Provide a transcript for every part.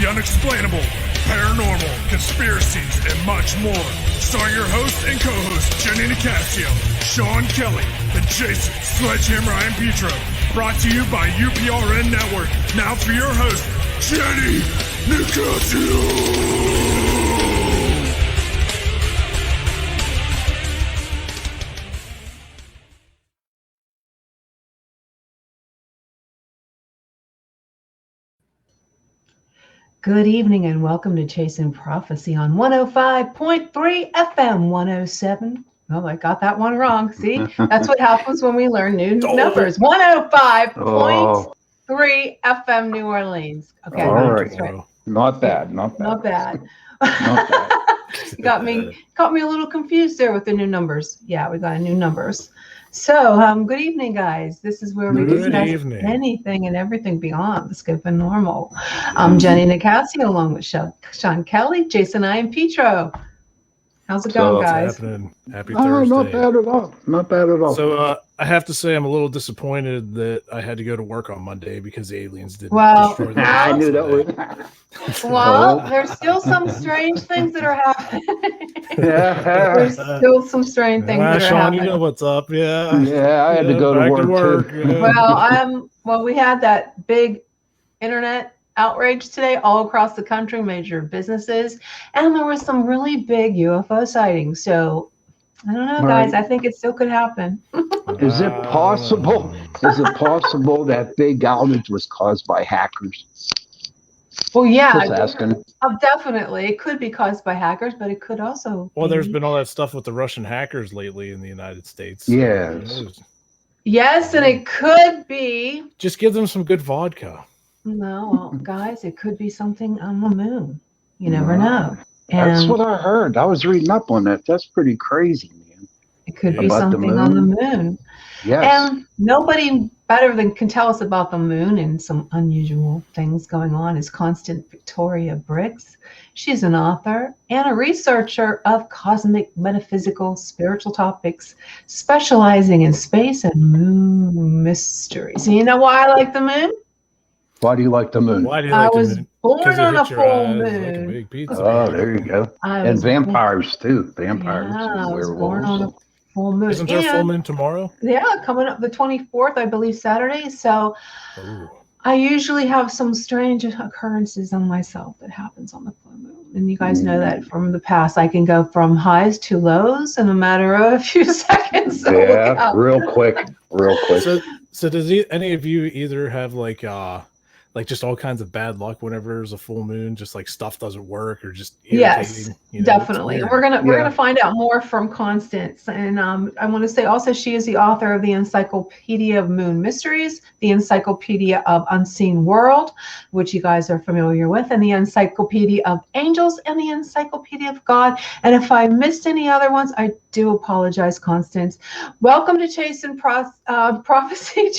the unexplainable, paranormal, conspiracies, and much more. Starring your host and co-host, Jenny Nicasio, Sean Kelly, and Jason Sledgehammer I. Petro. Brought to you by UPRN Network. Now for your host, Jenny Nicasio. Good evening and welcome to Chasing Prophecy on 105.3 FM 107. Oh, I got that one wrong. See, that's what happens when we learn new numbers. 105.3 FM New Orleans. Okay, all right. Not bad. Not bad. You got me a little confused there with the new numbers. Yeah, we got new numbers. So, good evening, guys. This is where we discuss anything and everything beyond the scope of normal. I'm Jenny Nicasio, along with Sean Kelly, Jason I. and Petro. How's it going, guys? Happening? Happy Thursday. Not bad at all. Not bad at all. So, I have to say I'm a little disappointed that I had to go to work on Monday because the aliens didn't destroy the I knew that was. Well, there's still some strange things that are happening. There's still some strange things that are Sean, happening. you know what's up, yeah. Yeah, I had to go to work too. Yeah. Well, we had that big internet outrage today all across the country, major businesses, and there was some really big UFO sightings. So I don't know, guys. I think it still could happen. Is it possible? Is it possible that big outage was caused by hackers? Well, yeah, Just asking. Definitely. It could be caused by hackers, but it could also. Well, there's been all that stuff with the Russian hackers lately in the United States. Yes. Yes, and it could be. Just give them some good vodka. No, well, guys, it could be something on the moon. You never know. And that's what I heard. I was reading up on that. That's pretty crazy, man. It could be something on the moon. Yes. And nobody better than can tell us about the moon and some unusual things going on is Constance Victoria Briggs. She's an author and a researcher of cosmic, metaphysical, spiritual topics, specializing in space and moon mysteries. And you know why I like the moon? Why do you like the moon? Why do you like the moon? I was born on a full moon. Like a big oh, there you go. And vampires too. Vampires. Yeah, I was born on a full moon. Isn't there a full moon tomorrow? Yeah, coming up the 24th, I believe, Saturday. So I usually have some strange occurrences on myself that happens on the full moon. And you guys know that from the past. I can go from highs to lows in a matter of a few seconds. So yeah, real quick. So does any of you either have like just all kinds of bad luck whenever there's a full moon, just like stuff doesn't work or just irritating? Yes, definitely. We're gonna find out more from Constance, and I want to say also she is the author of the Encyclopedia of Moon Mysteries, the Encyclopedia of Unseen World, which you guys are familiar with, and the Encyclopedia of Angels and the Encyclopedia of God. And if I missed any other ones, I do apologize, Constance. Welcome to Chasing Prophecy.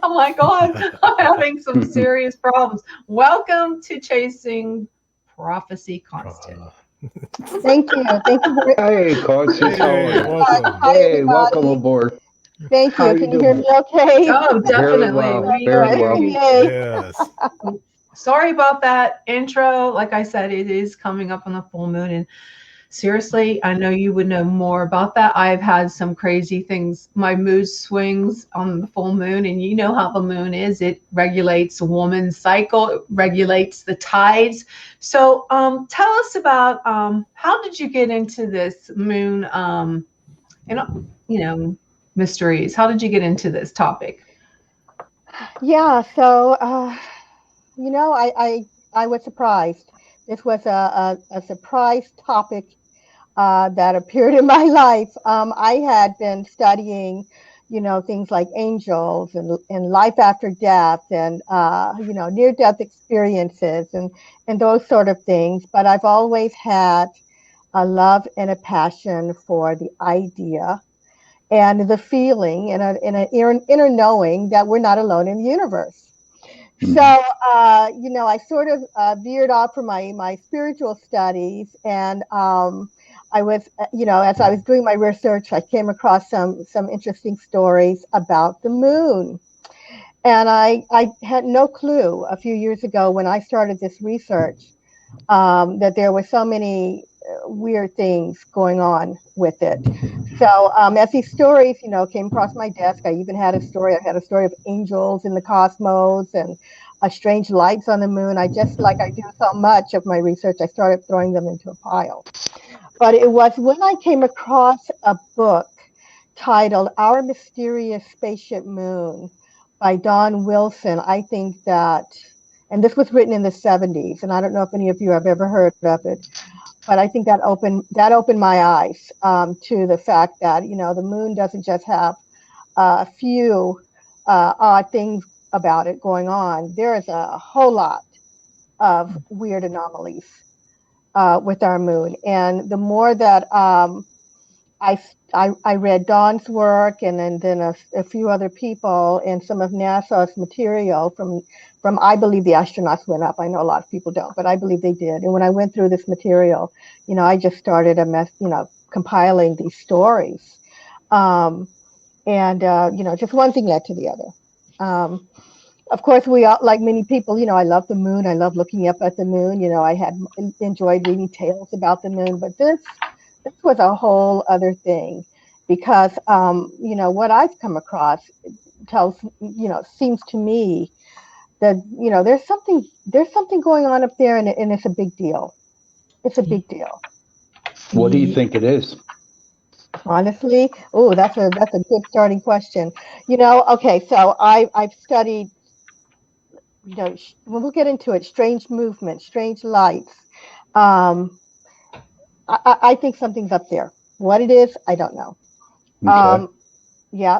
Oh my God, I'm having some serious problems. Welcome to Chasing Prophecy, Constance. Thank you. Hey, Constance. Hey, welcome aboard. Thank you. Can you hear me okay? Oh, definitely. Very well. Yes. Sorry about that intro. Like I said, it is coming up on the full moon, and seriously, I know you would know more about that. I've had some crazy things. My mood swings on the full moon, and you know how the moon is. It regulates a woman's cycle. It regulates the tides. So tell us about how did you get into this moon, mysteries? How did you get into this topic? Yeah, so, I was surprised. This was a surprise topic that appeared in my life. I had been studying, things like angels and life after death and, near-death experiences and those sort of things. But I've always had a love and a passion for the idea and the feeling and an inner knowing that we're not alone in the universe. So, I sort of veered off from my spiritual studies, and I was, as I was doing my research, I came across some interesting stories about the moon. And I had no clue a few years ago when I started this research that there were so many weird things going on with it. So as these stories, came across my desk, I even had a story. I had a story of angels in the cosmos and strange lights on the moon. I just, like I do so much of my research, I started throwing them into a pile. But it was when I came across a book titled Our Mysterious Spaceship Moon by Don Wilson. I think that, and this was written in the 70s, and I don't know if any of you have ever heard of it, but I think that opened my eyes to the fact that, the moon doesn't just have a few odd things about it going on. There is a whole lot of weird anomalies with our moon. And the more that I read Don's work and then a few other people and some of NASA's material from I believe the astronauts went up. I know a lot of people don't, but I believe they did. And when I went through this material, I just started compiling these stories. Just one thing led to the other. Of course, we all, like many people, I love the moon. I love looking up at the moon. I had enjoyed reading tales about the moon, but this was a whole other thing because, what I've come across seems to me that, there's something going on up there and it's a big deal. It's a big deal. What do you think it is? Honestly, oh, that's a good starting question. Okay, so I've studied, we'll get into it, strange movements, strange lights. I think something's up there. What it is, I don't know. Okay. Yeah,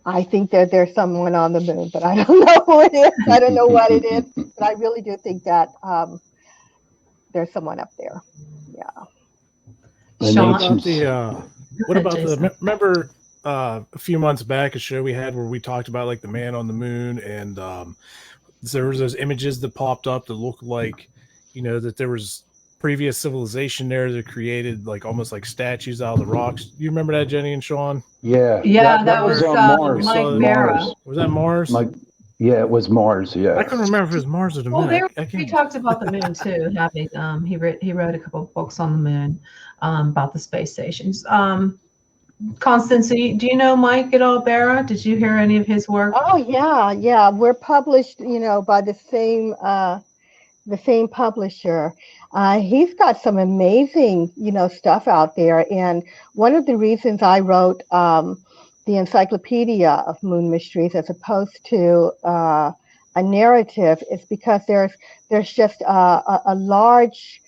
I think that there's someone on the moon, but I don't know who it is. I don't know what it is, but I really do think that there's someone up there. Yeah. What about remember a few months back a show we had where we talked about like the man on the moon, and there was those images that popped up that looked like, that there was previous civilization there that created like almost like statues out of the rocks. Do you remember that, Jenny and Sean? Yeah. Yeah, that was on Mars. Mike Mars. Was that Mars? Yeah, it was Mars. Yeah. I couldn't remember if it was Mars or the moon. Well, he talked about the moon too. Having he wrote a couple of books on the moon about the space stations. Constance, do you know Mike at all, Barra? Did you hear any of his work? Oh yeah. We're published, by the same publisher. He's got some amazing, stuff out there. And one of the reasons I wrote the Encyclopedia of Moon Mysteries as opposed to a narrative is because there's just a large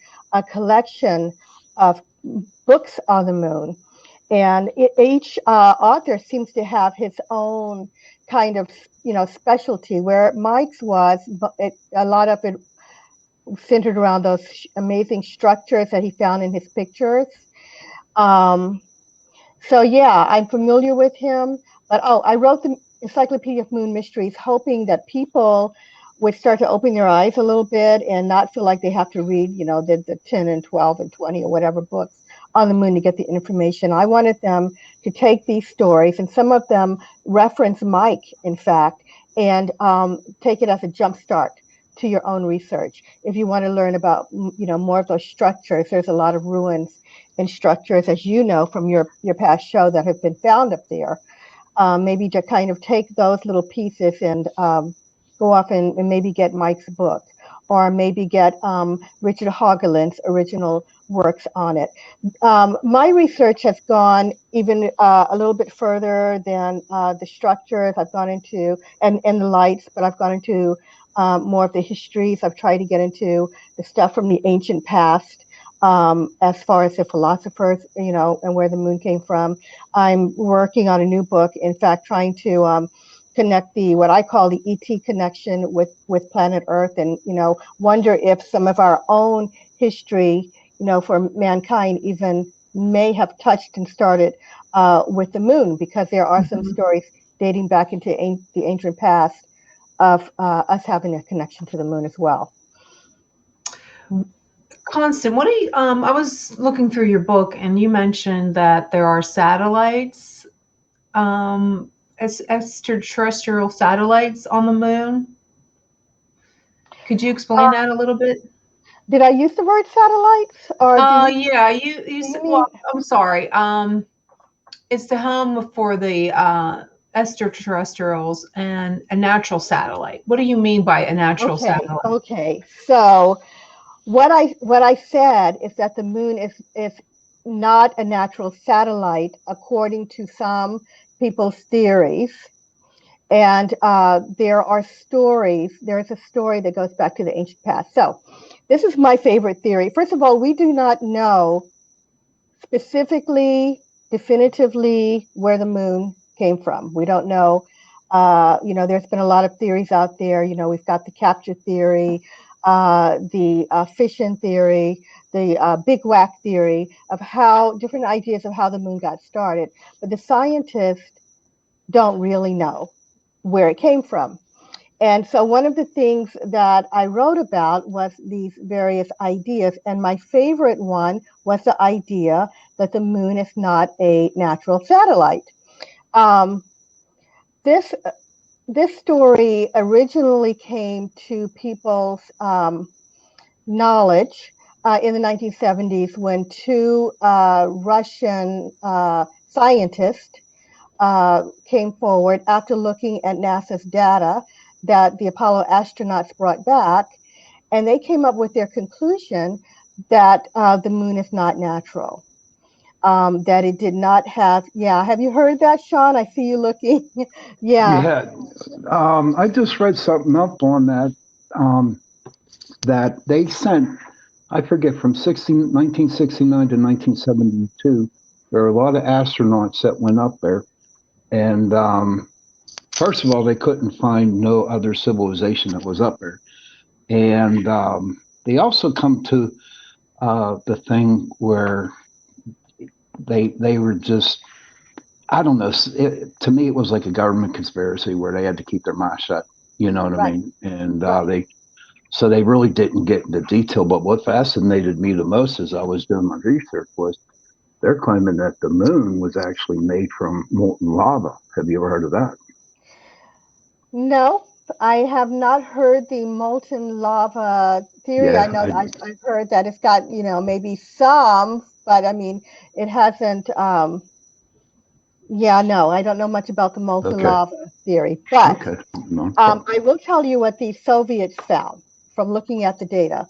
collection of books on the moon. And each author seems to have his own kind of, specialty, where Mike's was, a lot of it centered around those amazing structures that he found in his pictures. So yeah, I'm familiar with him. But I wrote the Encyclopedia of Moon Mysteries hoping that people would start to open their eyes a little bit and not feel like they have to read, the 10 and 12 and 20 or whatever books on the moon to get the information. I wanted them to take these stories, and some of them reference Mike, in fact, and take it as a jump start to your own research. If you want to learn about, more of those structures, there's a lot of ruins and structures, as you know, from your past show that have been found up there. Maybe to kind of take those little pieces and go off and maybe get Mike's book, or maybe get Richard Hoagland's original works on it. My research has gone even a little bit further than the structures. I've gone into, and the lights, but I've gone into more of the histories. I've tried to get into the stuff from the ancient past, as far as the philosophers, and where the moon came from. I'm working on a new book, in fact, trying to connect what I call the ET connection with planet Earth, and wonder if some of our own history, for mankind, even may have touched and started with the moon, because there are some stories dating back into the ancient past of us having a connection to the moon as well. Constance, what do you, I was looking through your book and you mentioned that there are satellites extraterrestrial satellites on the moon? Could you explain that a little bit? Did I use the word satellites, or Yeah, you said, mean? well, I'm sorry. It's the home for the extraterrestrials and a natural satellite. What do you mean by a natural satellite? Okay. So what I said is that the moon is not a natural satellite according to some people's theories. And there are stories. There is a story that goes back to the ancient past. So this is my favorite theory. First of all, we do not know specifically, definitively where the moon came from. We don't know. There's been a lot of theories out there. We've got the capture theory, the fission theory, the big whack theory of how different ideas of how the moon got started. But the scientists don't really know where it came from. And so one of the things that I wrote about was these various ideas. And my favorite one was the idea that the moon is not a natural satellite. This story originally came to people's knowledge in the 1970s when two Russian scientists came forward after looking at NASA's data that the Apollo astronauts brought back, and they came up with their conclusion that the moon is not natural, that it did not have. Yeah, have you heard that, Sean? I see you looking. Yeah. I just read something up on that, that they sent, I forget, from 1969 to 1972, there were a lot of astronauts that went up there. And first of all, they couldn't find no other civilization that was up there. And they also come to the thing where they were just, I don't know, to me it was like a government conspiracy where they had to keep their mouth shut, you know what I mean? And they really didn't get into detail. But what fascinated me the most as I was doing my research was they're claiming that the moon was actually made from molten lava. Have you ever heard of that? No, I have not heard the molten lava theory. Yeah, I know I've heard that it's got, maybe some, but I mean, it hasn't. Yeah, no, I don't know much about the molten lava theory, but I will tell you what the Soviets found from looking at the data.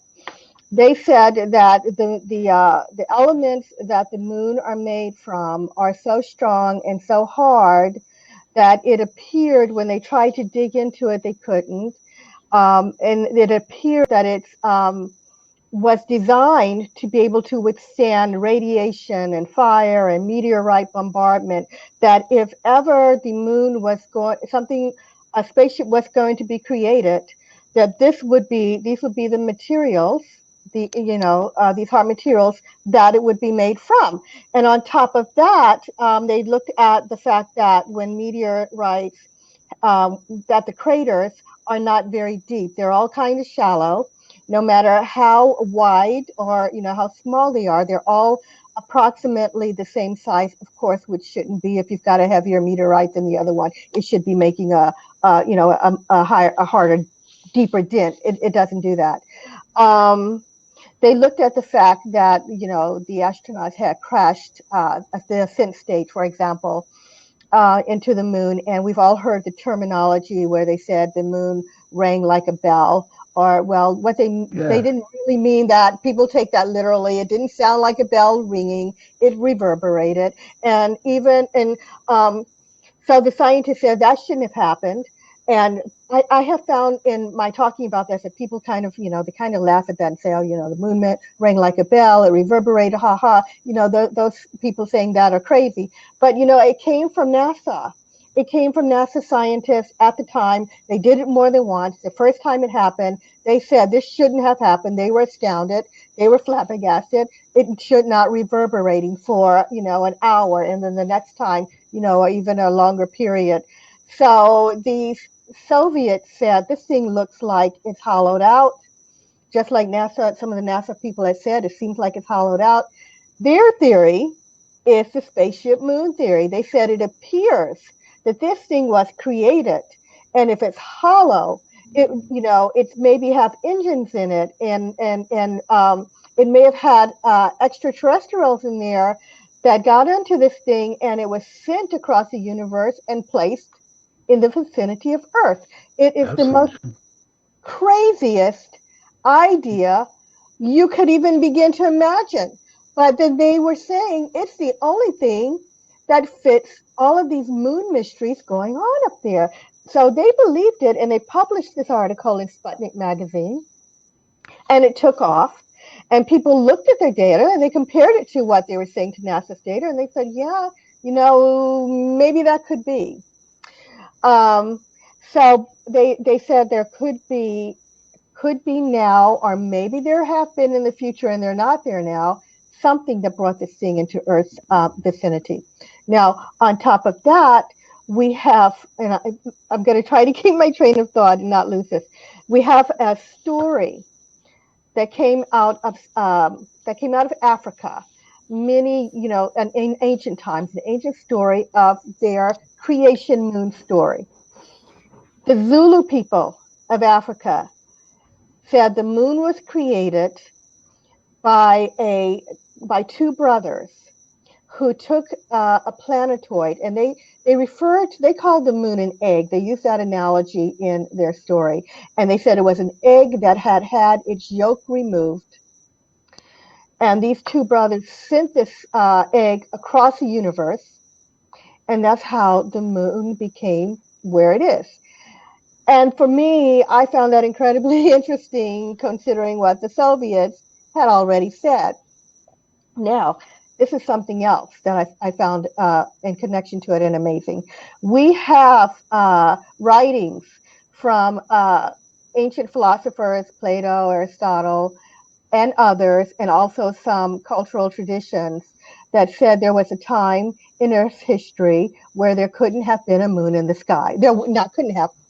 They said that the elements that the moon are made from are so strong and so hard that it appeared when they tried to dig into it, they couldn't. And it appeared that it was designed to be able to withstand radiation and fire and meteorite bombardment, that if ever the moon was a spaceship was going to be created, that these would be the materials, these hard materials that it would be made from. And on top of that, they looked at the fact that when meteorites, that the craters are not very deep. They're all kind of shallow. No matter how wide or how small they are, they're all approximately the same size, of course, which shouldn't be. If you've got a heavier meteorite than the other one, it should be making a harder, deeper dent. It doesn't do that. They looked at the fact that the astronauts had crashed at the ascent stage, for example, into the moon, and we've all heard the terminology where they said the moon rang like a bell. Or, well, what they didn't really mean that. People take that literally. It didn't sound like a bell ringing. It reverberated. And so the scientists said that shouldn't have happened. And I have found in my talking about this that people kind of, they kind of laugh at that and say, oh, the moon rang like a bell, it reverberated, ha ha. Those people saying that are crazy. But, it came from NASA. It came from NASA scientists at the time. They did it more than once. The first time it happened, they said this shouldn't have happened. They were astounded. They were flabbergasted. It should not reverberating for, an hour. And then the next time, or even a longer period. So the Soviets said this thing looks like it's hollowed out. Just like NASA, some of the NASA people had said, it seems like it's hollowed out. Their theory is the spaceship moon theory. They said it appears that this thing was created, and if it's hollow, it maybe have engines in it, and it may have had extraterrestrials in there that got into this thing, and it was sent across the universe and placed in the vicinity of Earth. It is the most craziest idea you could even begin to imagine. But then they were saying it's the only thing that fits all of these moon mysteries going on up there. So they believed it, and they published this article in Sputnik magazine, and it took off. And people looked at their data and they compared it to what they were saying to NASA's data, and they said, yeah, maybe that could be. So they said there could be now, or maybe there have been in the future and they're not there now, something that brought this thing into Earth's vicinity. Now, on top of that, we have, and I'm going to try to keep my train of thought and not lose this. We have a story that came out of Africa, in ancient times, an ancient story of their creation moon story. The Zulu people of Africa said the moon was created by two brothers who took a planetoid, and they called the moon an egg. They used that analogy in their story, and they said it was an egg that had its yolk removed. And these two brothers sent this egg across the universe, and that's how the moon became where it is. And for me, I found that incredibly interesting, considering what the Soviets had already said. Now, this is something else that I found in connection to it and amazing. We have writings from ancient philosophers, Plato, Aristotle, and others, and also some cultural traditions that said there was a time in Earth's history where there couldn't have been a moon in the sky.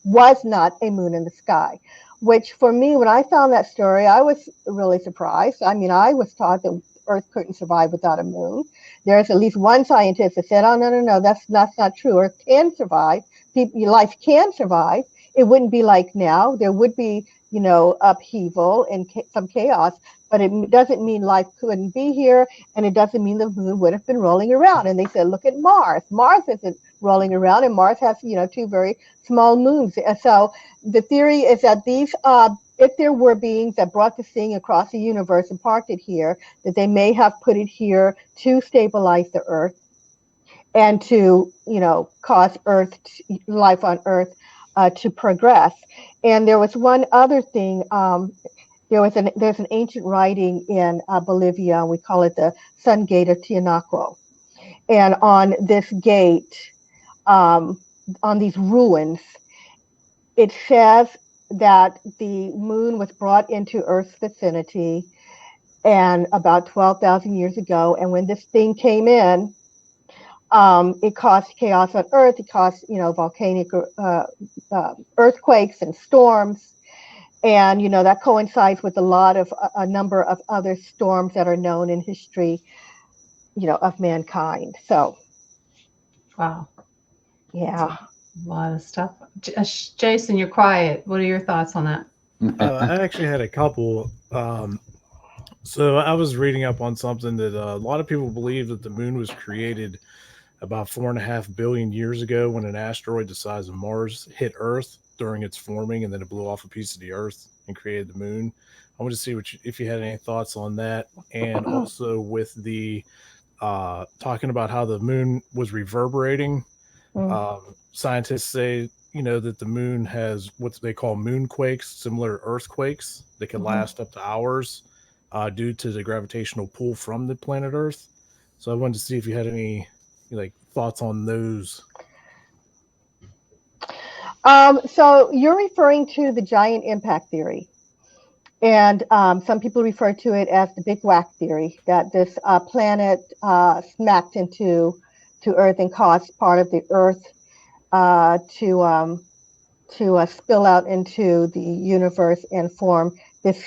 Was not a moon in the sky, which for me, when I found that story, I was really surprised. I mean, I was taught that Earth couldn't survive without a moon. There's at least one scientist that said, oh, no, that's not true. Earth can survive. Life can survive. It wouldn't be like now. There would be, upheaval and some chaos, but it doesn't mean life couldn't be here, and it doesn't mean the moon would have been rolling around. And they said, look at Mars. Mars isn't rolling around, and Mars has, two very small moons. And so the theory is that these, if there were beings that brought this thing across the universe and parked it here, that they may have put it here to stabilize the Earth and to, cause life on Earth to progress. And there was one other thing. There's an ancient writing in Bolivia. We call it the Sun Gate of Tiahuanaco. And on this gate, on these ruins, it says that the moon was brought into Earth's vicinity and about 12,000 years ago. And when this thing came in, it caused chaos on Earth. It caused, volcanic earthquakes and storms. And, that coincides with a number of other storms that are known in history, of mankind. So. Wow. Yeah. A lot of stuff. Jason, you're quiet. What are your thoughts on that? I actually had a couple. So I was reading up on something that a lot of people believe that the moon was created about 4.5 billion years ago when an asteroid the size of Mars hit Earth during its forming, and then it blew off a piece of the Earth and created the moon. I want to see if you had any thoughts on that, and also with the talking about how the moon was reverberating. Scientists say, that the moon has what they call moonquakes, similar to earthquakes that can last up to hours due to the gravitational pull from the planet Earth. So I wanted to see if you had any thoughts on those. So you're referring to the giant impact theory. And some people refer to it as the Big Whack theory, that this planet smacked into Earth and caused part of the Earth to spill out into the universe and form this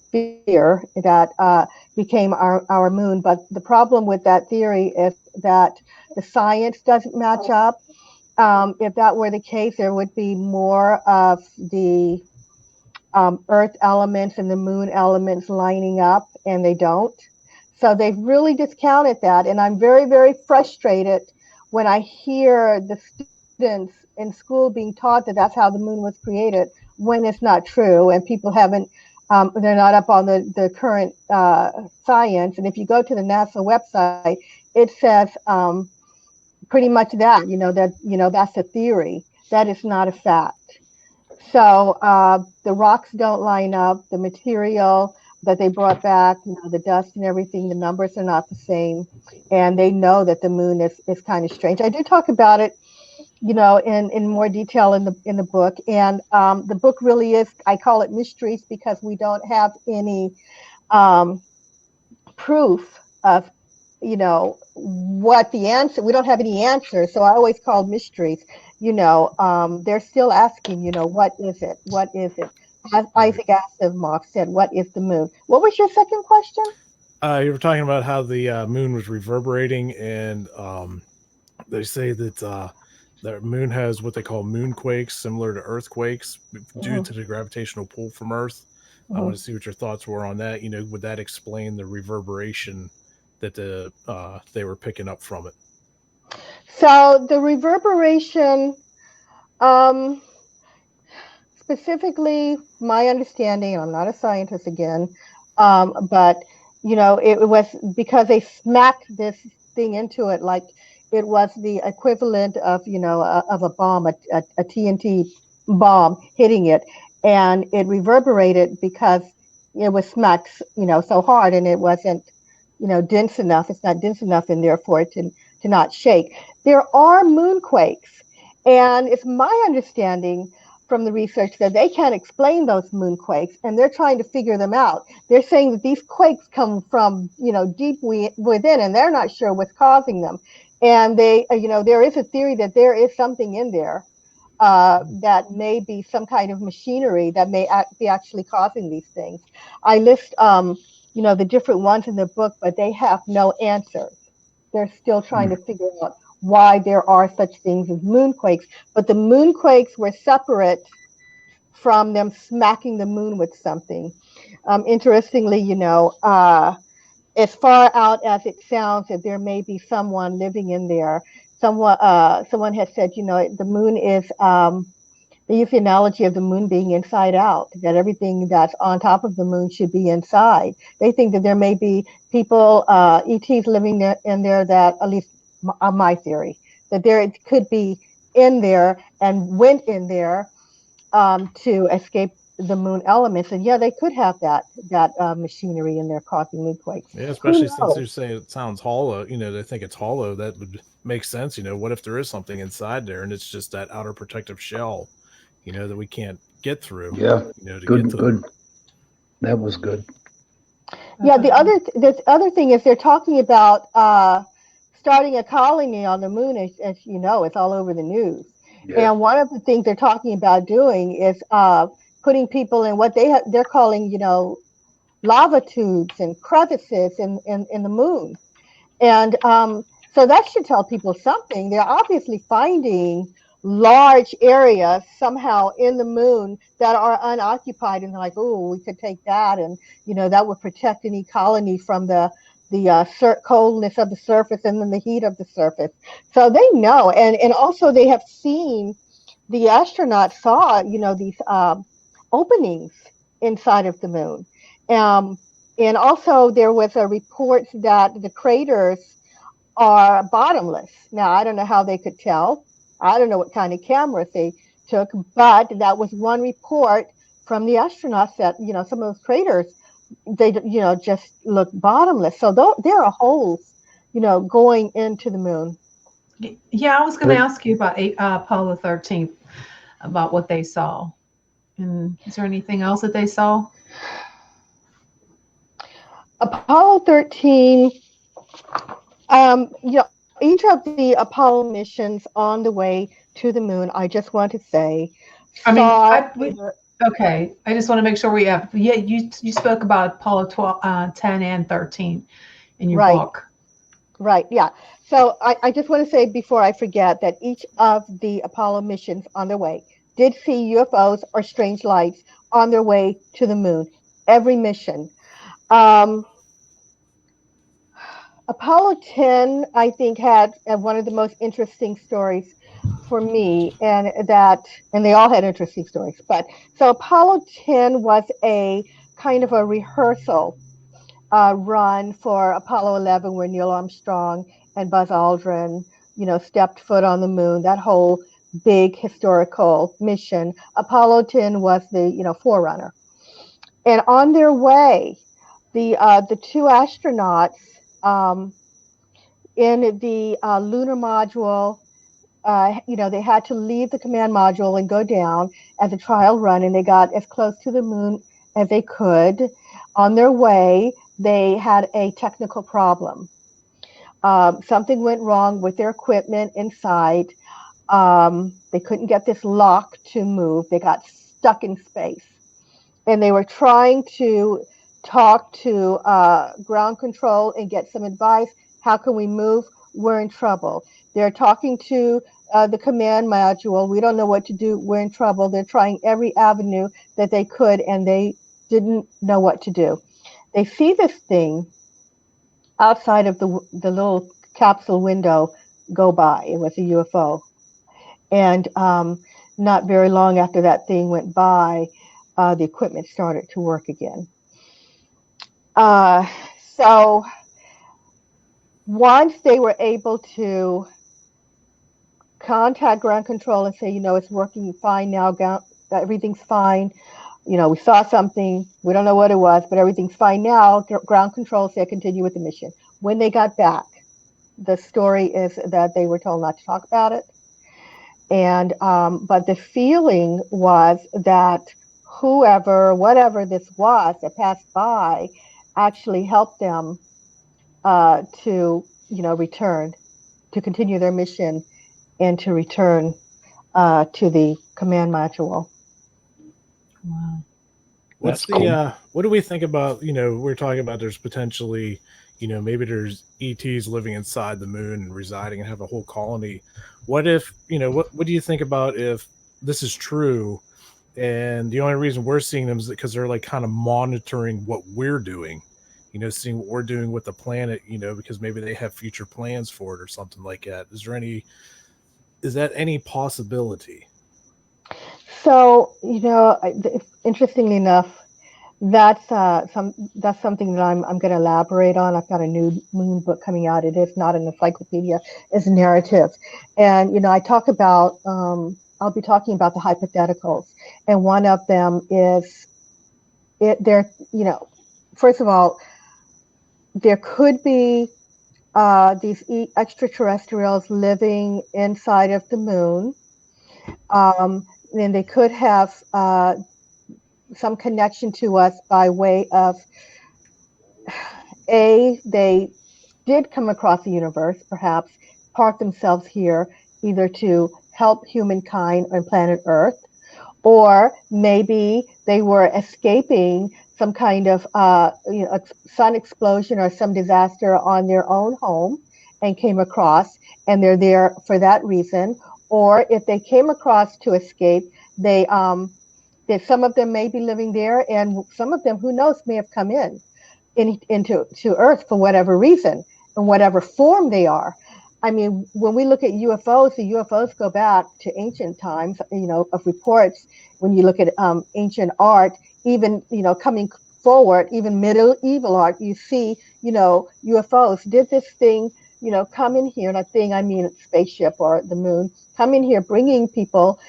sphere that became our moon. But the problem with that theory is that the science doesn't match up, if that were the case, there would be more of the earth elements and the moon elements lining up, and they don't. So they've really discounted that. And I'm very, very frustrated when I hear the students in school being taught that that's how the moon was created, when it's not true. And people haven't, they're not up on the current science. And if you go to the NASA website, it says pretty much that, that's a theory. That is not a fact. So the rocks don't line up, the material that they brought back, the dust and everything, the numbers are not the same. And they know that the moon is kind of strange. I do talk about it, in more detail in the book. And the book really is, I call it mysteries, because we don't have any proof of, what the answer, we don't have any answers. So I always call mysteries, they're still asking, what is it? What is it? As Isaac Asimov said, what is the moon? What was your second question? You were talking about how the moon was reverberating, and they say that the moon has what they call moonquakes, similar to earthquakes, due to the gravitational pull from Earth. I want to see what your thoughts were on that. Would that explain the reverberation that they were picking up from it? So the reverberation, specifically, my understanding, and I'm not a scientist again, but it was because they smacked this thing into it like it was the equivalent of of a bomb, a TNT bomb hitting it, and it reverberated because it was smacked so hard, and it wasn't dense enough. It's not dense enough in there for it to not shake. There are moonquakes, and it's my understanding from the research that they can't explain those moonquakes, and they're trying to figure them out. They're saying that these quakes come from deep within, and they're not sure what's causing them. And they there is a theory that there is something in there that may be some kind of machinery that may be actually causing these things. I list the different ones in the book, but they have no answers. They're still trying to figure out why there are such things as moonquakes. But the moonquakes were separate from them smacking the moon with something. Interestingly, as far out as it sounds that there may be someone living in there, someone has said, the moon is, they use the analogy of the moon being inside out, that everything that's on top of the moon should be inside. They think that there may be people, ETs living in there, that, at least my theory, that there could be in there and went in there to escape the moon elements. And yeah, they could have that machinery in there causing moonquakes. Yeah, especially since you say it sounds hollow, they think it's hollow. That would make sense. What if there is something inside there and it's just that outer protective shell, that we can't get through? Yeah, good. That was good. Yeah, the other thing is they're talking about starting a colony on the moon, as you know, it's all over the news. Yeah. And one of the things they're talking about doing is putting people in what they're calling, lava tubes and crevices in the moon. And so that should tell people something. They're obviously finding large areas somehow in the moon that are unoccupied, and they're like, oh, we could take that, and that would protect any colony from the coldness of the surface and then the heat of the surface. So they know, and also they have seen, the astronauts saw these openings inside of the moon, and also there was a report that the craters are bottomless. Now I don't know how they could tell. I don't know what kind of cameras they took, but that was one report from the astronauts that some of those craters, they just look bottomless. So there are holes going into the moon. Yeah, I was going to ask you about Apollo 13, about what they saw. And is there anything else that they saw? Apollo 13, each of the Apollo missions on the way to the moon, I just want to say, okay. I just want to make sure we have. Yeah, you spoke about Apollo 10 and 13 in your book. Right, yeah. So I just want to say before I forget that each of the Apollo missions on their way did see UFOs or strange lights on their way to the moon. Every mission. Um, Apollo 10, I think, had one of the most interesting stories for me, and they all had interesting stories. But so Apollo 10 was a kind of a rehearsal run for Apollo 11, where Neil Armstrong and Buzz Aldrin, stepped foot on the moon. That whole big historical mission. Apollo 10 was the, forerunner. And on their way, the two astronauts um, in the lunar module, they had to leave the command module and go down as a trial run, and they got as close to the moon as they could. On their way, they had a technical problem. Something went wrong with their equipment inside. They couldn't get this lock to move. They got stuck in space. And they were trying to talk to ground control and get some advice. How can we move? We're in trouble. They're talking to the command module. We don't know what to do. We're in trouble. They're trying every avenue that they could, and they didn't know what to do. They see this thing outside of the little capsule window go by. It was a UFO. And not very long after that thing went by, the equipment started to work again. So once they were able to contact ground control and say, it's working fine now, everything's fine. We saw something, we don't know what it was, but everything's fine now. Ground control said continue with the mission. When they got back, the story is that they were told not to talk about it. And but the feeling was that whatever this was that passed by, actually helped them to return, to continue their mission, and to return to the command module. Wow. What's what do we think about, we're talking about there's potentially, maybe there's ETs living inside the moon and residing and have a whole colony. What if, what do you think about if this is true and the only reason we're seeing them is because they're like kind of monitoring what we're doing, seeing what we're doing with the planet, because maybe they have future plans for it or something like that. Is that any possibility? So, interestingly enough, that's something that I'm going to elaborate on. I've got a new moon book coming out. It is not an encyclopedia; it's narrative, and I talk about. I'll be talking about the hypotheticals, and one of them is there. First of all, there could be these extraterrestrials living inside of the moon. And they could have some connection to us by way of they did come across the universe, perhaps park themselves here either to help humankind on planet Earth, or maybe they were escaping some kind of sun explosion or some disaster on their own home and came across, and they're there for that reason. Or if they came across to escape, that some of them may be living there, and some of them, who knows, may have come into Earth for whatever reason, in whatever form they are. I mean, when we look at UFOs, the UFOs go back to ancient times, of reports. When you look at ancient art, even, coming forward, even medieval art, you see, UFOs. Did this thing, come in here, and I mean spaceship or the moon, come in here bringing people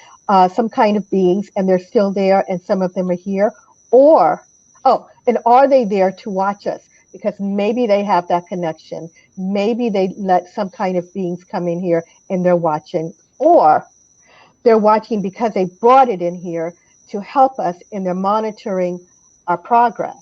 some kind of beings, and they're still there, and some of them are here? And are they there to watch us? Because maybe they have that connection. Maybe they let some kind of beings come in here and they're watching. Or they're watching because they brought it in here to help us, and they're monitoring our progress.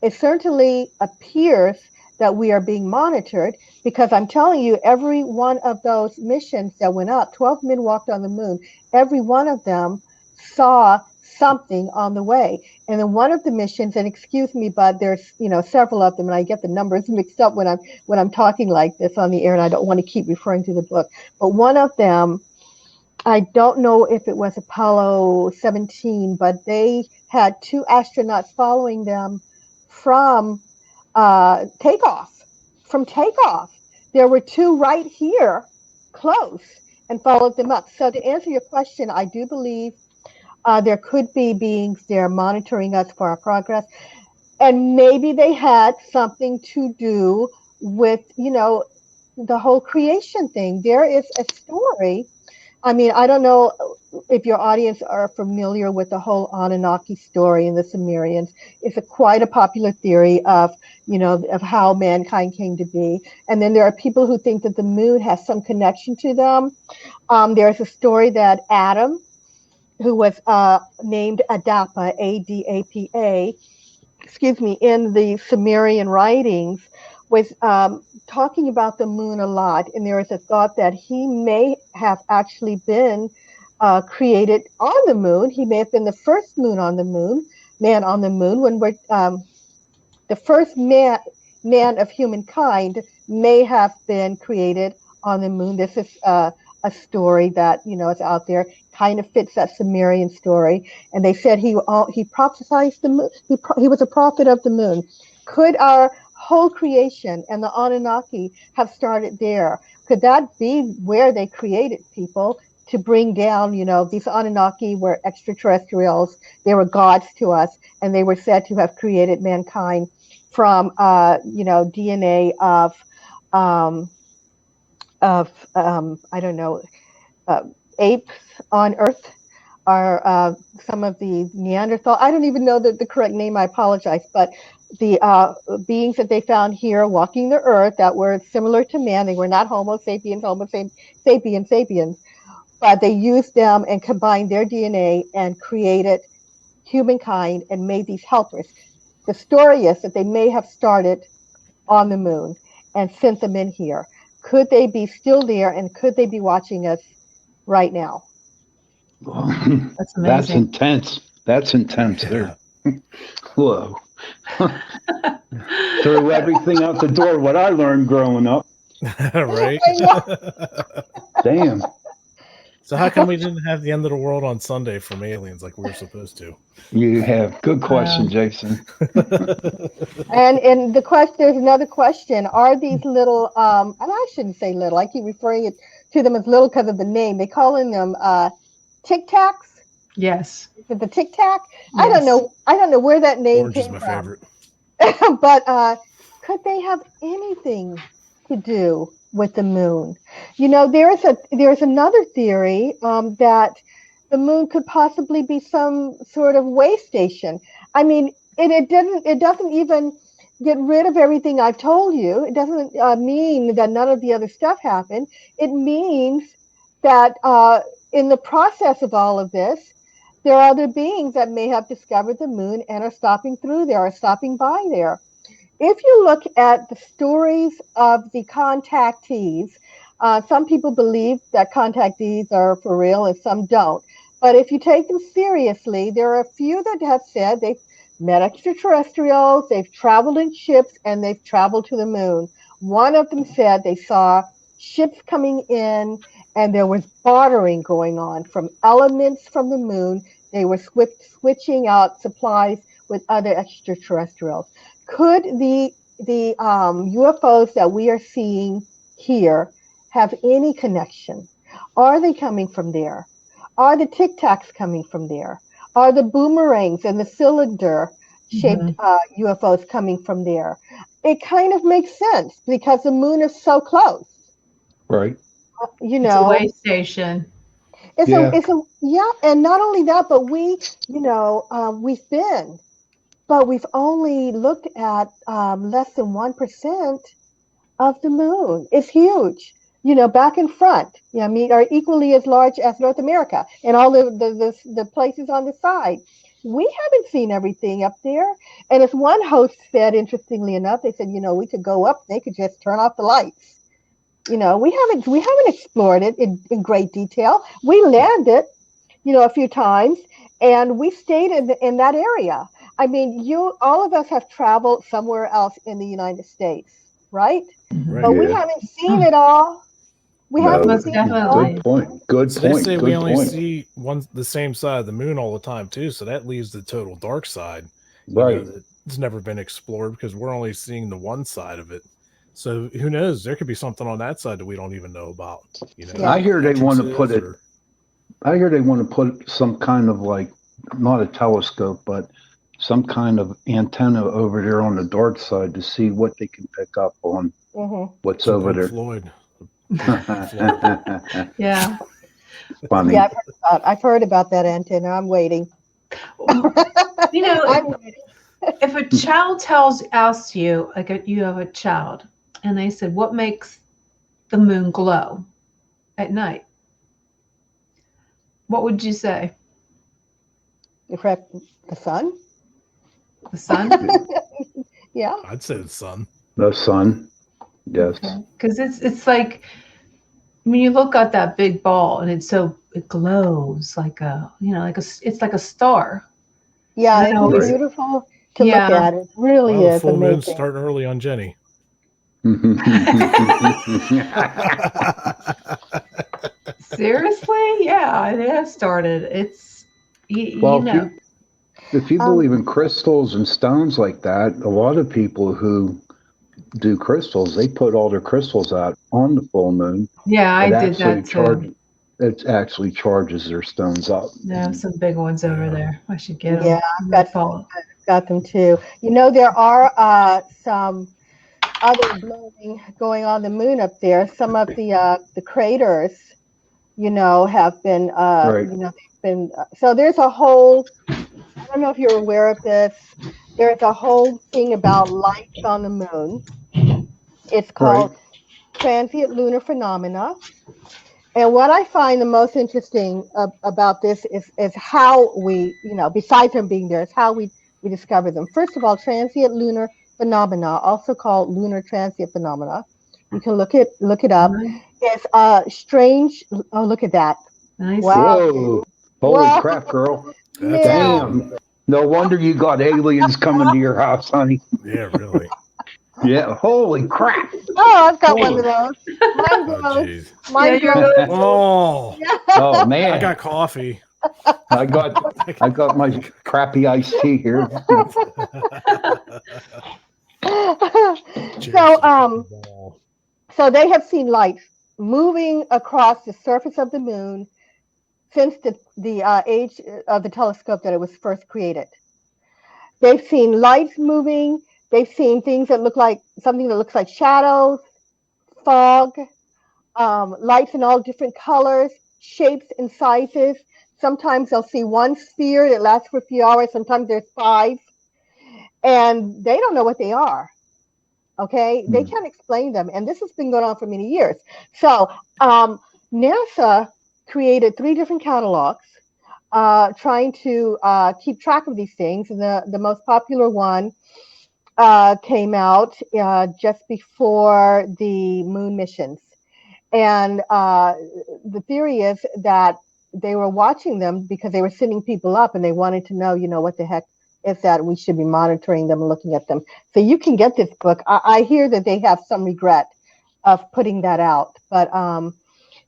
It certainly appears that we are being monitored, because I'm telling you, every one of those missions that went up, 12 men walked on the moon, every one of them saw something on the way. And then one of the missions, and excuse me, but there's several of them, and I get the numbers mixed up when I'm talking like this on the air, and I don't want to keep referring to the book. But one of them, I don't know if it was Apollo 17, but they had 2 astronauts following them from takeoff. From takeoff, there were 2 right here, close, and followed them up. So to answer your question, I do believe there could be beings there monitoring us for our progress. And maybe they had something to do with, the whole creation thing. There is a story. I mean, I don't know if your audience are familiar with the whole Anunnaki story and the Sumerians. It's quite a popular theory of how mankind came to be. And then there are people who think that the moon has some connection to them. There's a story that Adam, who was named Adapa, Adapa, in the Sumerian writings, was talking about the moon a lot. And there is a thought that he may have actually been created on the moon. He may have been the first man on the moon, when we're the first man of humankind may have been created on the moon. This is a story that is out there, kind of fits that Sumerian story. And they said he prophesied the moon. He was a prophet of the moon. Could our whole creation and the Anunnaki have started there? Could that be where they created people to bring down? These Anunnaki were extraterrestrials. They were gods to us, and they were said to have created mankind from DNA of I don't know, apes on Earth, or some of the Neanderthal. I don't even know the correct name. I apologize, but the beings that they found here walking the Earth that were similar to man. They were not Homo sapiens, sapiens, but they used them and combined their DNA and created humankind and made these helpers. The story is that they may have started on the moon and sent them in here. Could they be still there, and could they be watching us right now? Well, That's amazing. That's intense. That's intense there. Whoa. Threw everything out the door, what I learned growing up. Right? Damn. So how come we didn't have the end of the world on Sunday from aliens like we were supposed to? You have good question, Jason. And there's another question. Are these little, and I shouldn't say little, I keep referring to them as little because of the name. They calling them Tic Tacs. Yes. Is it the Tic Tac? Yes. I don't know where that name Orange came is my from. favorite. But could they have anything to do with the moon? There's another theory that the moon could possibly be some sort of way station. I mean, it doesn't even get rid of everything I've told you. It doesn't mean that none of the other stuff happened. It means that in the process of all of this, there are other beings that may have discovered the moon and are stopping through there, or stopping by there. If you look at the stories of the contactees, some people believe that contactees are for real and some don't. But if you take them seriously, there are a few that have said they've met extraterrestrials, they've traveled in ships, and they've traveled to the moon. One of them said they saw ships coming in, and there was bartering going on from elements from the moon. They were switching out supplies with other extraterrestrials. Could the UFOs that we are seeing here have any connection? Are they coming from there? Are the Tic Tacs coming from there? Are the boomerangs and the cylinder-shaped UFOs coming from there? It kind of makes sense because the moon is so close. Right. It's a way station. It's and not only that, but we've only looked at less than 1% of the moon. It's huge. Back and front, are equally as large as North America and all the places on the side. We haven't seen everything up there. And as one host said, interestingly enough, they said, we could go up, they could just turn off the lights. We haven't explored it in great detail. We landed, a few times, and we stayed in that area. I mean, all of us have traveled somewhere else in the United States, right? Mhm. But we Yeah. haven't seen it all. We haven't No, Most seen it all. definitely. good point. Good So they point. say we Good only point. see the same side of the moon all the time too. So that leaves the total dark side, Right. that it's never been explored because we're only seeing the one side of it. So who knows? There could be something on that side that we don't even know about. Yeah. I hear they want to put entrances it. I hear they want to put some kind of like, not a telescope, but some kind of antenna over there on the dark side to see what they can pick up on Hmm. what's Some over Pink there. Floyd. Floyd. Yeah. Funny. Yeah, I've heard about that antenna. I'm waiting. You know, I'm waiting. if a child asks you, like you have a child, and they said, "What makes the moon glow at night?" What would you say? The sun? The sun? Yeah. I'd say the sun. The sun. Yes. Okay. Because it's like when you look at that big ball and it glows like it's like a star. Yeah, And I it's Right. beautiful to look yeah. at. It really Well, the is full moon's amazing. starting early on Jenny. Seriously? Yeah, it has started. It's you Well, know. if you Um, believe in crystals and stones like that, a lot of people who do crystals, they put all their crystals out on the full moon. Yeah, I It did actually that too. charges their stones up. I have some big ones over Yeah. there. I should get yeah, them. got them too. There are some other blowing going on the moon up there. Some of the craters, have been, Right. they've been. So there's a whole. I don't know if you're aware of this. There's a whole thing about lights on the moon. It's Right. called transient lunar phenomena. And what I find the most interesting about this is how we, besides them being there, is how we discover them. First of all, transient lunar phenomena, also called lunar transient phenomena, you can look it up. It's strange. Oh, look at that! Nice. Wow, Whoa. Holy wow, crap, girl. That's yeah. Damn. No wonder you got aliens coming to your house, honey. Yeah, really. Yeah. Holy crap. Oh, I've got one Holy. of those. Mine Oh, glows. jeez. Mine Yeah, glows. Oh, Oh I man. got coffee. I got my crappy iced tea here. So, so they have seen lights moving across the surface of the moon since the age of the telescope that it was first created. They've seen lights moving. They've seen things that look like something that looks like shadows, fog, lights in all different colors, shapes, and sizes. Sometimes they'll see one sphere that lasts for a few hours. Sometimes there's 5, and they don't know what they are. Okay, they can't explain them, and this has been going on for many years. So NASA created 3 different catalogs trying to keep track of these things, and the most popular one came out just before the moon missions. And the theory is that they were watching them because they were sending people up, and they wanted to know, what the heck is that? We should be monitoring them and looking at them. So you can get this book. I hear that they have some regret of putting that out, but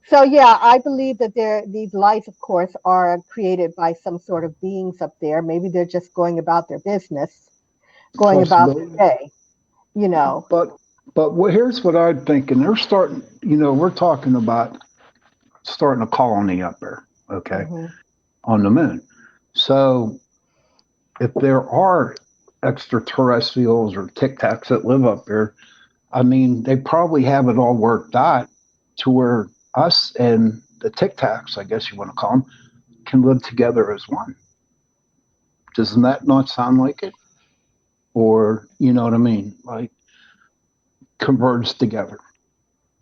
so yeah, I believe that these lights, of course, are created by some sort of beings up there. Maybe they're just going about their business, going about their day. But here's what I'm thinking. They're starting. We're talking about starting a colony up there. Okay, Mhm. on the moon. So if there are extraterrestrials or tic tacs that live up there, I mean, they probably have it all worked out to where us and the tic tacs, I guess you want to call them, can live together as one. Doesn't that not sound like it? Or, you know what I mean? Like converge together.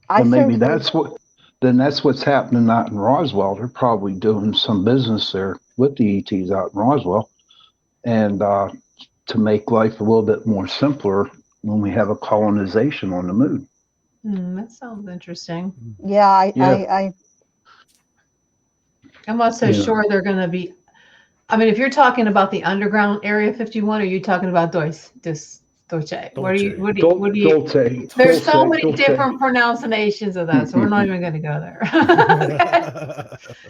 I And maybe certainly. that's what's happening out in Roswell. They're probably doing some business there with the ETs out in Roswell. And to make life a little bit more simpler when we have a colonization on the moon. That sounds interesting. Yeah, Yeah. I'm also sure they're going to be. I mean, if you're talking about the underground Area 51, are you talking about Deutsche? What do you? Dolce. There's so many different pronunciations of that, so we're not even going to go there.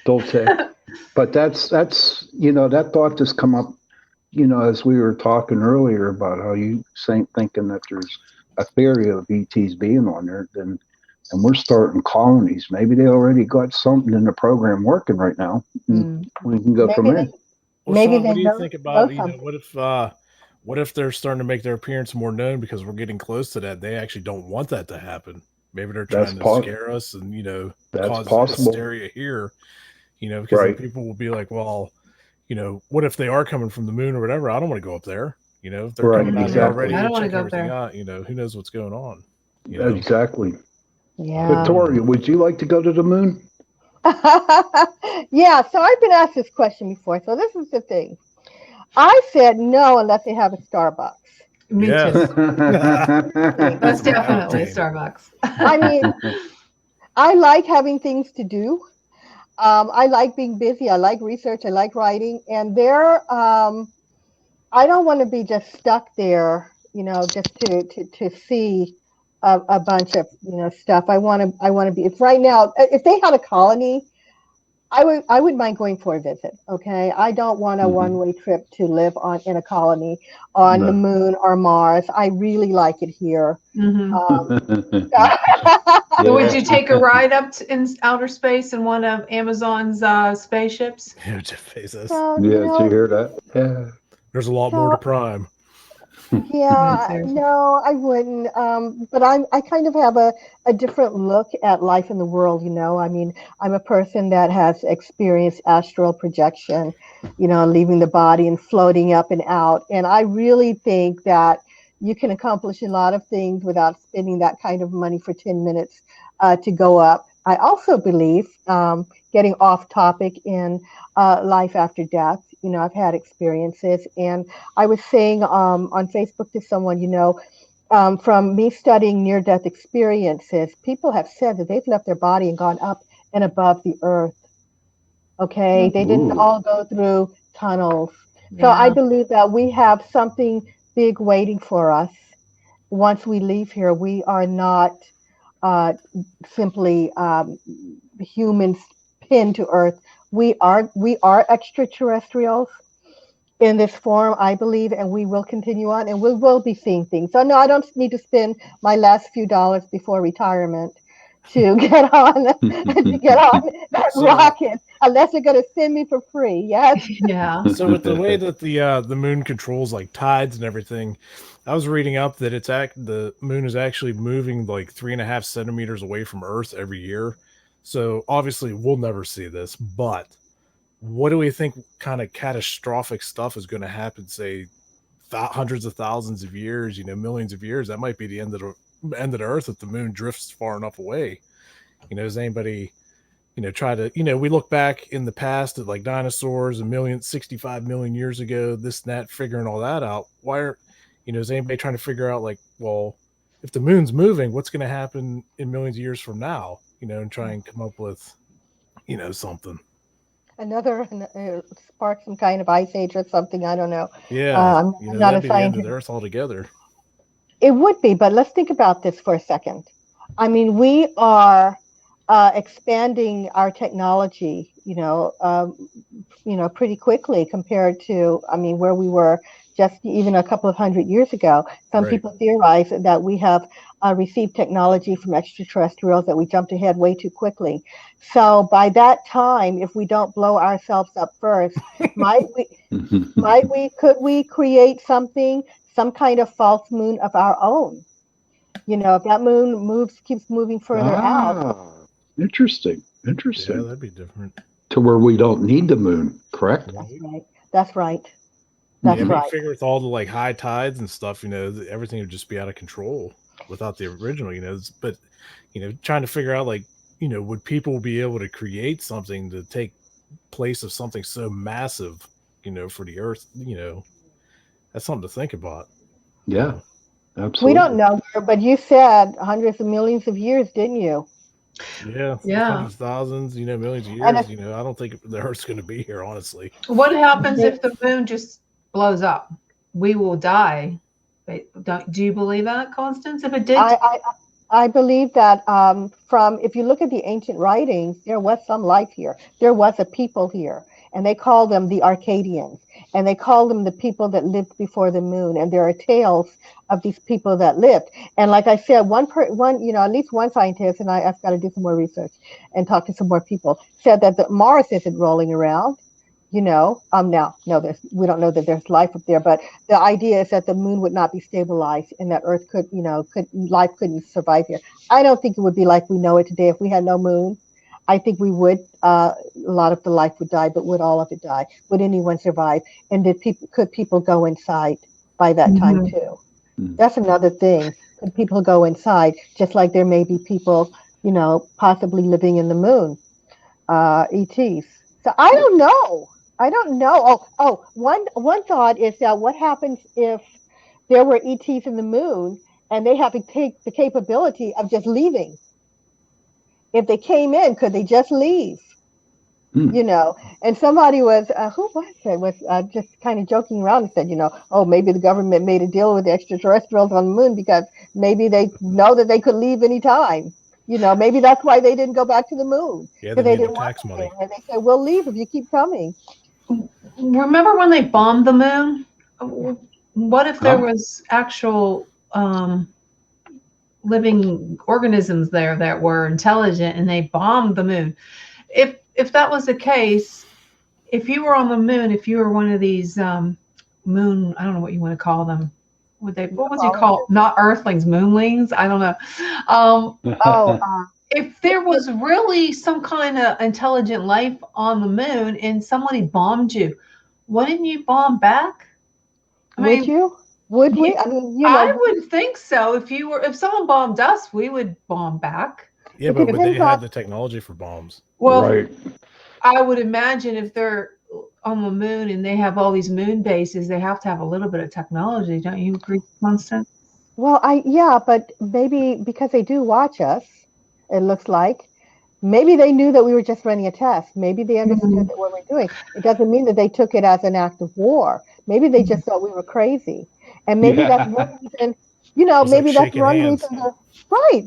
Dolce. But that's that thought just come up, as we were talking earlier about how you thinking that there's a theory of ETs being on there, and we're starting colonies. Maybe they already got something in the program working right now. We can go from there. Well, Sean, what do you think about what if they're starting to make their appearance more known because we're getting close to that? They actually don't want that to happen. Maybe they're trying to scare us and cause hysteria here. Because then people will be like, well, what if they are coming from the moon or whatever? I don't want to go up there. If they're coming out here already, I don't want to go up there. Out, who knows what's going on? Exactly. Yeah. Victoria, would you like to go to the moon? Yeah, so I've been asked this question before. So this is the thing. I said no unless they have a Starbucks. Me too. That's definitely a Starbucks. I mean, I like having things to do. I like being busy. I like research. I like writing. And I don't want to be just stuck there, just to see a bunch of stuff. I want to be. If right now, if they had a colony, I would mind going for a visit. Okay, I don't want a one-way trip to live in a colony on the moon or Mars. I really like it here. Would you take a ride up in outer space in one of Amazon's spaceships? Yeah, Jeff Bezos. Did you hear that? Yeah. There's a lot more to Prime. Yeah, no, I wouldn't. But I kind of have a different look at life in the world, I mean, I'm a person that has experienced astral projection, leaving the body and floating up and out. And I really think that you can accomplish a lot of things without spending that kind of money for 10 minutes to go up. I also believe, getting off topic, in life after death. I've had experiences, and I was saying on Facebook to someone, from me studying near-death experiences, people have said that they've left their body and gone up and above the earth. Okay, they didn't all go through tunnels. So I believe that we have something big waiting for us. Once we leave here, we are not simply humans pinned to earth. We are extraterrestrials in this form, I believe, and we will continue on, and we will be seeing things. So no, I don't need to spend my last few dollars before retirement to get on that rocket, unless they're going to send me for free. Yes. Yeah. So with the way that the moon controls like tides and everything, I was reading up that the moon is actually moving like 3.5 centimeters away from Earth every year. So obviously we'll never see this, but what do we think kind of catastrophic stuff is going to happen, say hundreds of thousands of years, millions of years? That might be the end of the Earth if the moon drifts far enough away. Does anybody, try to, we look back in the past at like dinosaurs 65 million years ago, this and that, figuring all that out. Why is anybody trying to figure out like, well, if the moon's moving, what's going to happen in millions of years from now, and try and come up with, something. Another spark some kind of ice age or something. I don't know. Yeah, I'm not a that'd be the end scientist. of the Earth altogether. It would be, but let's think about this for a second. I mean, we are expanding our technology, pretty quickly compared to, where we were just even a couple of hundred years ago. Some people theorize that we have received technology from extraterrestrials, that we jumped ahead way too quickly. So by that time, if we don't blow ourselves up first, could we create something, some kind of false moon of our own? If that moon keeps moving further out. Interesting. Yeah, that'd be different. To where we don't need the moon, correct? That's right. I figure with all the like high tides and stuff, everything would just be out of control without the original, but trying to figure out like, would people be able to create something to take place of something so massive, for the Earth, that's something to think about. Yeah, absolutely. We don't know, but you said hundreds of millions of years, didn't you? Yeah, Yeah. hundreds of thousands, millions of And years. I don't think the Earth's going to be here, honestly. What happens if the moon just blows up? We will die. Wait, do you believe that, Constance? If it did, I believe that if you look at the ancient writings, there was some life here. There was a people here, and they called them the Arcadians, and they called them the people that lived before the moon. And there are tales of these people that lived. And like I said, at least one scientist, and I've got to do some more research and talk to some more people, said that the Mars isn't rolling around. Now, no, we don't know that there's life up there, but the idea is that the moon would not be stabilized and that Earth life couldn't survive here. I don't think it would be like we know it today. If we had no moon, I think we would, a lot of the life would die, but would all of it die? Would anyone survive? And could people go inside by that time too? That's another thing. Could people go inside? Just like there may be people, possibly living in the moon, ETs. So I don't know. One thought is that what happens if there were ETs in the moon and they have the capability of just leaving? If they came in, could they just leave? And somebody who was it? Was just kind of joking around and said, maybe the government made a deal with the extraterrestrials on the moon because maybe they know that they could leave anytime. Maybe that's why they didn't go back to the moon. Yeah, they didn't tax money. And they said, we'll leave if you keep coming. Remember when they bombed the moon? What if there was actual living organisms there that were intelligent and they bombed the moon? If that was the case, if you were on the moon, if you were one of these moon, I don't know what you want to call them. What would you call, not earthlings, moonlings? I don't know. If there was really some kind of intelligent life on the moon and somebody bombed you, wouldn't you bomb back? Would you? Would we? I would think so. If someone bombed us, we would bomb back. Yeah, but would they have the technology for bombs? Well, right. I would imagine if they're on the moon and they have all these moon bases, they have to have a little bit of technology. Don't you agree, Constance? Well, but maybe because they do watch us, it looks like, maybe they knew that we were just running a test. Maybe they understood what we're doing. It doesn't mean that they took it as an act of war. Maybe they just thought we were crazy. And maybe that's one reason, maybe that's one reason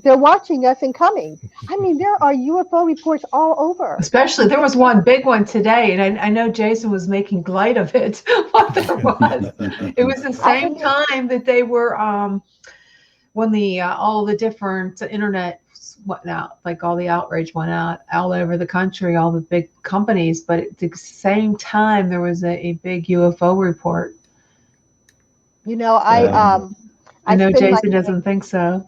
they're watching us and coming. I mean, there are UFO reports all over. Especially, there was one big one today, and I know Jason was making light of it. What there was. It was the same time that they were, when all the different internet went out, like all the outrage went out all over the country, all the big companies, but at the same time, there was a big UFO report. I know Jason doesn't think so.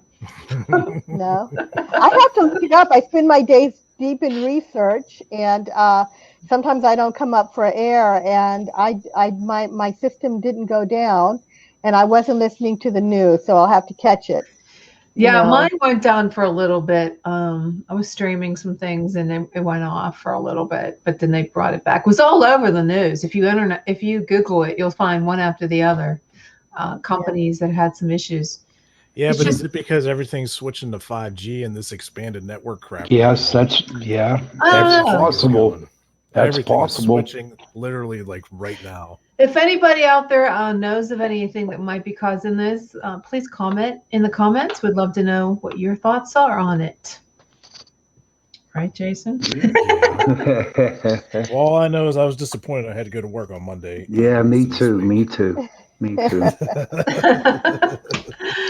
No, I have to look it up. I spend my days deep in research, and sometimes I don't come up for air, and my system didn't go down, and I wasn't listening to the news, so I'll have to catch it. Yeah, mine went down for a little bit. I was streaming some things, and it went off for a little bit, but then they brought it back. It was all over the news. If you Google it, you'll find one after the other. Companies that had some issues. Yeah, but is it because everything's switching to 5G and this expanded network crap? Yes, that's possible. That's possible. Switching literally like right now. If anybody out there knows of anything that might be causing this, please comment in the comments. We'd love to know what your thoughts are on it. Right, Jason? All I know is I was disappointed I had to go to work on Monday. Yeah, me too. Me too.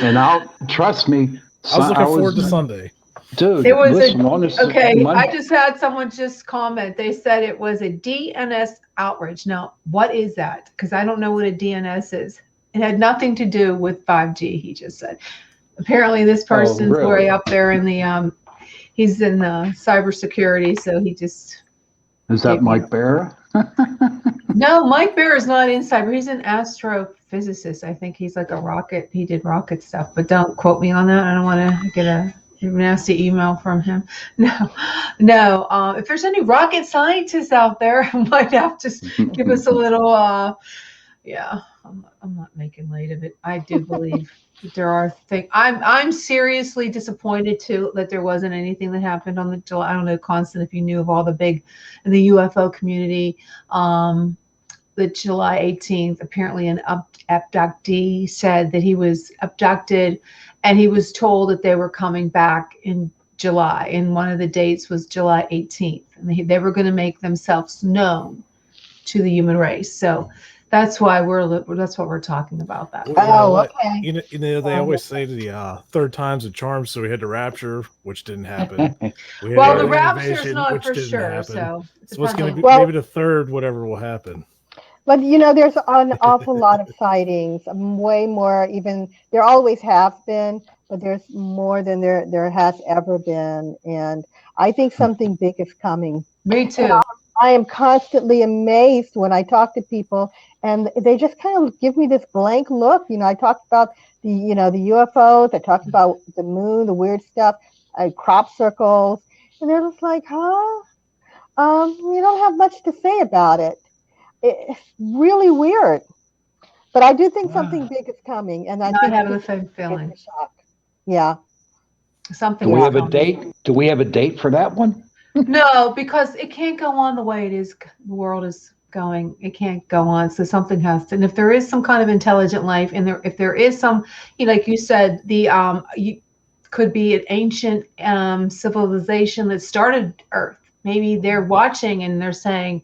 And trust me. I was looking forward to Sunday. Dude, it was honestly, I just had someone just comment. They said it was a DNS outrage. Now, what is that? Because I don't know what a DNS is. It had nothing to do with 5G, he just said. Apparently, this person's way up there in the, he's in cybersecurity, so he just... Is that Mike Bear? No, Mike Bear is not in cyber. He's an astrophysicist. I think he's like he did rocket stuff, but don't quote me on that. I don't want to get a nasty email from him. No. If there's any rocket scientists out there, might have to give us a little, I'm not making light of it. I do believe that there are things. I'm seriously disappointed too that there wasn't anything that happened on the July. I don't know, Constance, if you knew of all the big in the UFO community. The July 18th, apparently an abductee said that he was abducted, and he was told that they were coming back in July, and one of the dates was July 18th, and they were going to make themselves known to the human race. So that's why that's what we're talking about. That. Okay. You know, they always say the third time's a charm, so we had the rapture, which didn't happen. Well, the rapture's not for sure, so what's going to be maybe the third, whatever will happen. But you know, there's an awful lot of sightings, way more. Even there always have been, but there's more than there has ever been, and I think something big is coming. Me too. I am constantly amazed when I talk to people, and they just kind of give me this blank look. You know, I talk about the UFOs, I talk about the moon, the weird stuff, crop circles, and they're just like, huh? You don't have much to say about it. It's really weird, but I do think something big is coming, and I think having the same feeling. Yeah. Something. Do we have a date? Do we have a date for that one? No, because it can't go on the way it is. The world is going. It can't go on. So something has to. And if there is some kind of intelligent life, and if there is some, like you said, could be an ancient civilization that started Earth. Maybe they're watching and they're saying,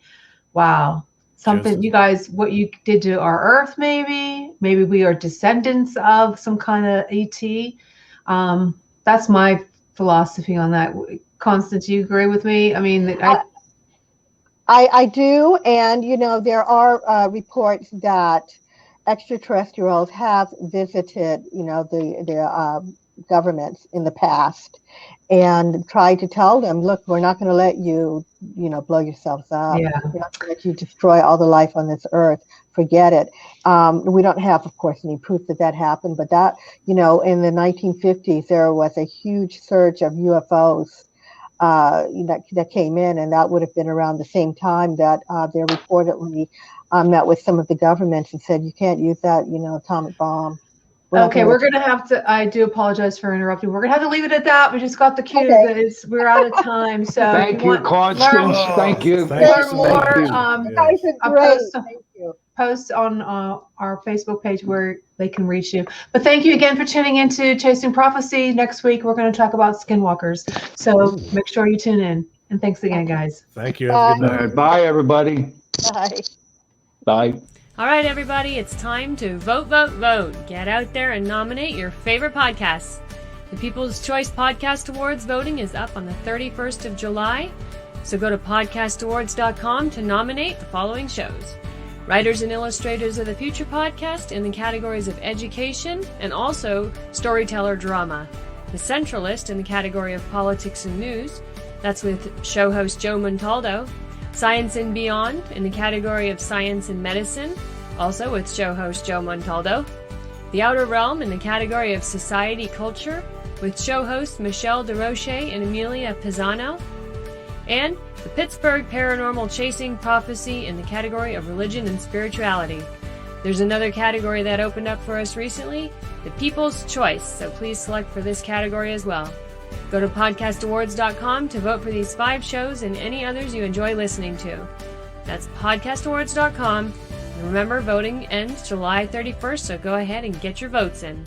"Wow, something you guys, what you did to our Earth. Maybe we are descendants of some kind of ET." That's my philosophy on that. Constance, you agree with me? I mean, I do, and there are reports that extraterrestrials have visited, the governments in the past, and tried to tell them, look, we're not going to let you, blow yourselves up. Yeah. We're not going to let you destroy all the life on this earth. Forget it. We don't have, of course, any proof that happened, but that, in the 1950s, there was a huge surge of UFOs that came in, and that would have been around the same time that they reportedly met with some of the governments and said, you can't use that, atomic bomb. Okay, we're going to have to, I do apologize for interrupting. We're going to have to leave it at that. We just got the cue that we're out of time. So thank you, Constance. Thank you. Learn more. Guys are great. Thank you. Post on our Facebook page where they can reach you. But thank you again for tuning into Chasing Prophecy. Next week, we're going to talk about skinwalkers. So make sure you tune in. And thanks again, guys. Thank you. Have a good night. Bye, everybody. Bye. Bye. All right, everybody, it's time to vote, vote, vote. Get out there and nominate your favorite podcasts. The People's Choice Podcast Awards voting is up on the 31st of July. So go to podcastawards.com to nominate the following shows. Writers and Illustrators of the Future podcast in the categories of education and also storyteller drama. The Centralist in the category of politics and news. That's with show host Joe Montaldo. Science and Beyond in the category of science and medicine, also with show host Joe Montaldo. The Outer Realm in the category of society culture, with show hosts Michelle DeRoche and Amelia Pisano. And the Pittsburgh Paranormal Chasing Prophecy in the category of religion and spirituality. There's another category that opened up for us recently, the People's Choice, so please select for this category as well. Go to podcastawards.com to vote for these 5 shows and any others you enjoy listening to. That's podcastawards.com. And remember, voting ends July 31st, so go ahead and get your votes in.